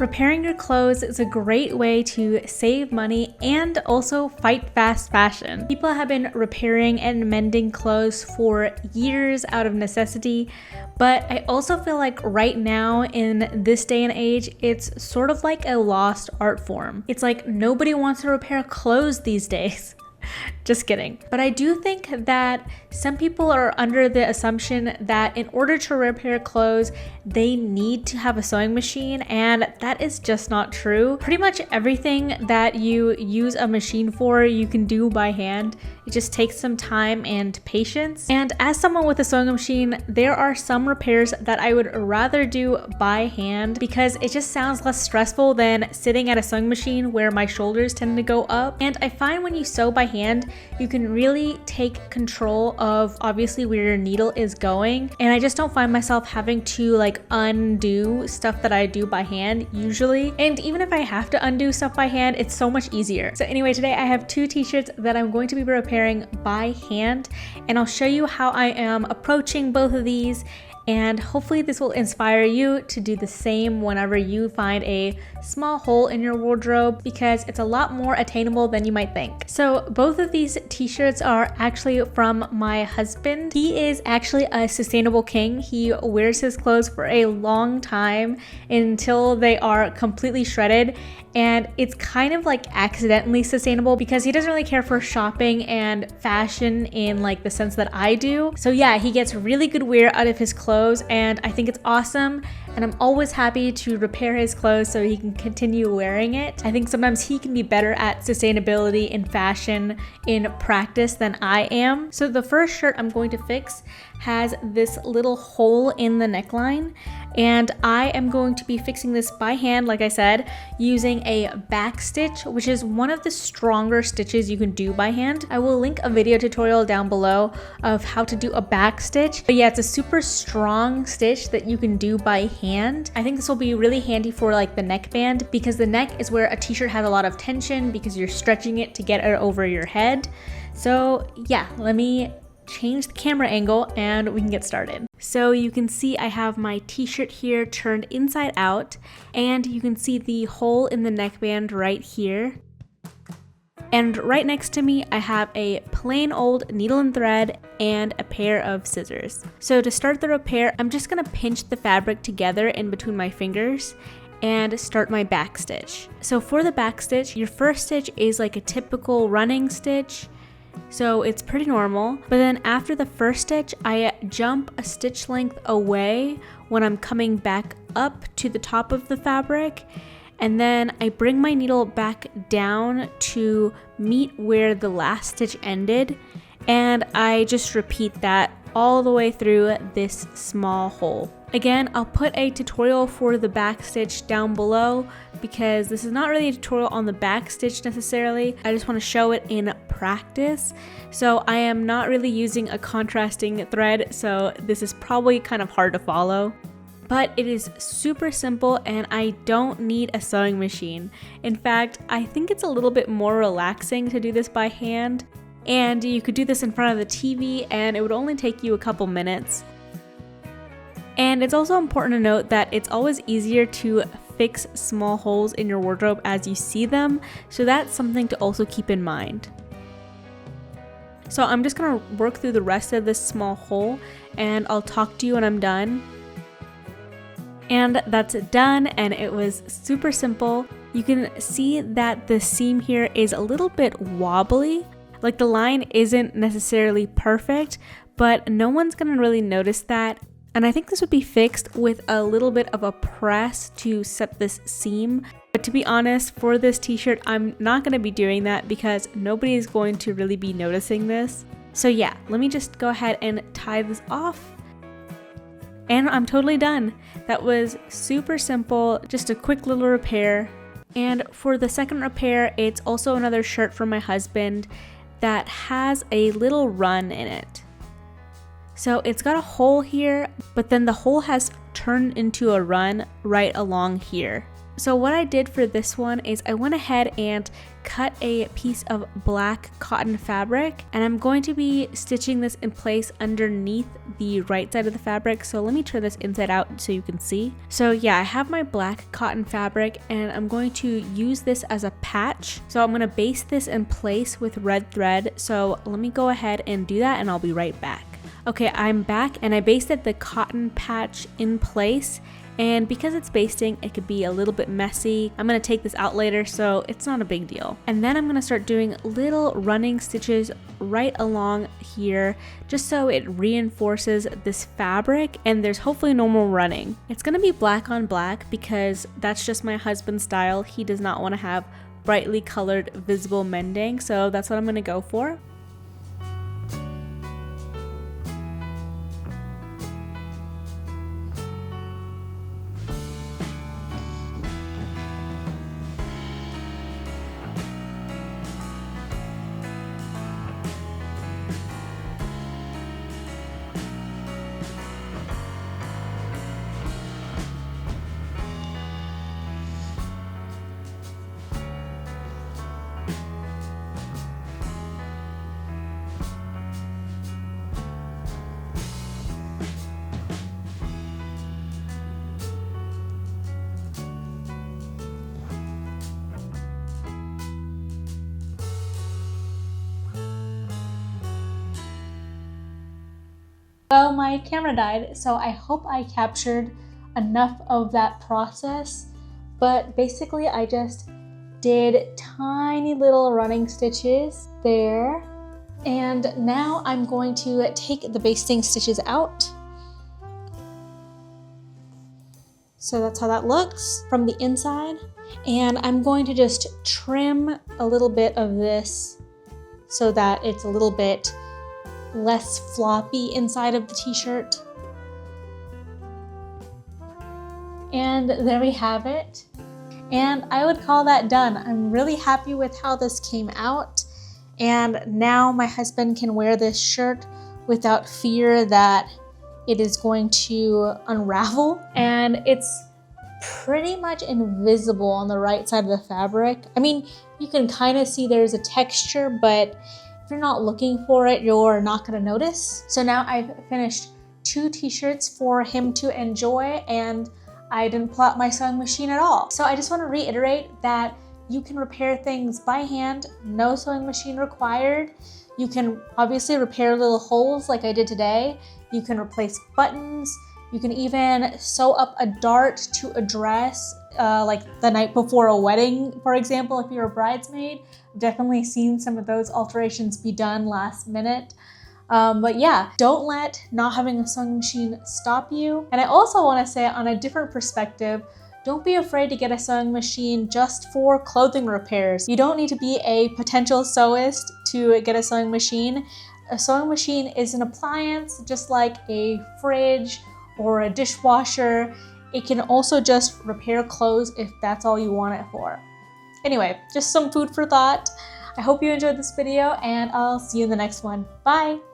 Repairing your clothes is a great way to save money and also fight fast fashion. People have been repairing and mending clothes for years out of necessity, but I also feel like right now in this day and age, it's sort of like a lost art form. It's like nobody wants to repair clothes these days. Just kidding. But I do think that some people are under the assumption that in order to repair clothes, they need to have a sewing machine, and that is just not true. Pretty much everything that you use a machine for, you can do by hand. It just takes some time and patience. And as someone with a sewing machine, there are some repairs that I would rather do by hand because it just sounds less stressful than sitting at a sewing machine where my shoulders tend to go up. And I find when you sew by hand, you can really take control of obviously where your needle is going. And I just don't find myself having to like undo stuff that I do by hand usually. And even if I have to undo stuff by hand, it's so much easier. So anyway, today I have two t-shirts that I'm going to be repairing by hand, and I'll show you how I am approaching both of these, and hopefully this will inspire you to do the same whenever you find a small hole in your wardrobe, because it's a lot more attainable than you might think. So both of these t-shirts are actually from my husband. He is actually a sustainable king. He wears his clothes for a long time until they are completely shredded, and it's kind of like accidentally sustainable because he doesn't really care for shopping and fashion in like the sense that I do. So yeah, he gets really good wear out of his clothes, and I think it's awesome, and I'm always happy to repair his clothes so he can continue wearing it. I think sometimes he can be better at sustainability and fashion in practice than I am. So the first shirt I'm going to fix has this little hole in the neckline, and I am going to be fixing this by hand, like I said, using a back stitch, which is one of the stronger stitches you can do by hand. I will link a video tutorial down below of how to do a back stitch. But yeah, it's a super strong stitch that you can do by hand. I think this will be really handy for like the neckband, because the neck is where a t-shirt has a lot of tension because you're stretching it to get it over your head. So yeah, let me change the camera angle and we can get started. So you can see I have my t-shirt here turned inside out, and you can see the hole in the neckband right here. And right next to me, I have a plain old needle and thread and a pair of scissors. So to start the repair, I'm just gonna pinch the fabric together in between my fingers and start my back stitch. So for the back stitch, your first stitch is like a typical running stitch, so it's pretty normal. But then after the first stitch, I jump a stitch length away when I'm coming back up to the top of the fabric, and then I bring my needle back down to meet where the last stitch ended, and I just repeat that all the way through this small hole. Again, I'll put a tutorial for the back stitch down below because this is not really a tutorial on the back stitch necessarily. I just want to show it in practice. So I am not really using a contrasting thread, so this is probably kind of hard to follow. But it is super simple, and I don't need a sewing machine. In fact, I think it's a little bit more relaxing to do this by hand, and you could do this in front of the TV and it would only take you a couple minutes. And it's also important to note that it's always easier to fix small holes in your wardrobe as you see them, so that's something to also keep in mind. So I'm just gonna work through the rest of this small hole, and I'll talk to you when I'm done. And that's done, and it was super simple. You can see that the seam here is a little bit wobbly. Like the line isn't necessarily perfect, but no one's gonna really notice that. And I think this would be fixed with a little bit of a press to set this seam. But to be honest, for this t-shirt, I'm not gonna be doing that because nobody is going to really be noticing this. So yeah, let me just go ahead and tie this off. And I'm totally done. That was super simple, just a quick little repair. And for the second repair, it's also another shirt from my husband that has a little run in it. So it's got a hole here, but then the hole has turned into a run right along here. So what I did for this one is I went ahead and cut a piece of black cotton fabric, and I'm going to be stitching this in place underneath the right side of the fabric. So let me turn this inside out so you can see. So yeah, I have my black cotton fabric and I'm going to use this as a patch. So I'm going to baste this in place with red thread. So let me go ahead and do that and I'll be right back. Okay, I'm back and I basted the cotton patch in place. And because it's basting, it could be a little bit messy. I'm gonna take this out later, so it's not a big deal. And then I'm gonna start doing little running stitches right along here, just so it reinforces this fabric and there's hopefully no more running. It's gonna be black on black because that's just my husband's style. He does not wanna have brightly colored visible mending, so that's what I'm gonna go for. So my camera died, so I hope I captured enough of that process, but basically I just did tiny little running stitches there, and now I'm going to take the basting stitches out. So that's how that looks from the inside, and I'm going to just trim a little bit of this so that it's a little bit less floppy inside of the t-shirt. And there we have it. And I would call that done. I'm really happy with how this came out. And now my husband can wear this shirt without fear that it is going to unravel. And it's pretty much invisible on the right side of the fabric. I mean, you can kind of see there's a texture, but if you're not looking for it, you're not gonna notice. So now I've finished 2 t-shirts for him to enjoy, and I didn't pull out my sewing machine at all. So I just wanna reiterate that you can repair things by hand, no sewing machine required. You can obviously repair little holes like I did today. You can replace buttons. You can even sew up a dart to a dress, like the night before a wedding, for example, if you're a bridesmaid. I've definitely seen some of those alterations be done last minute. But yeah, don't let not having a sewing machine stop you. And I also want to say, on a different perspective, don't be afraid to get a sewing machine just for clothing repairs. You don't need to be a potential sewist to get a sewing machine. A sewing machine is an appliance, just like a fridge or a dishwasher. It can also just repair clothes if that's all you want it for. Anyway, just some food for thought. I hope you enjoyed this video, and I'll see you in the next one. Bye!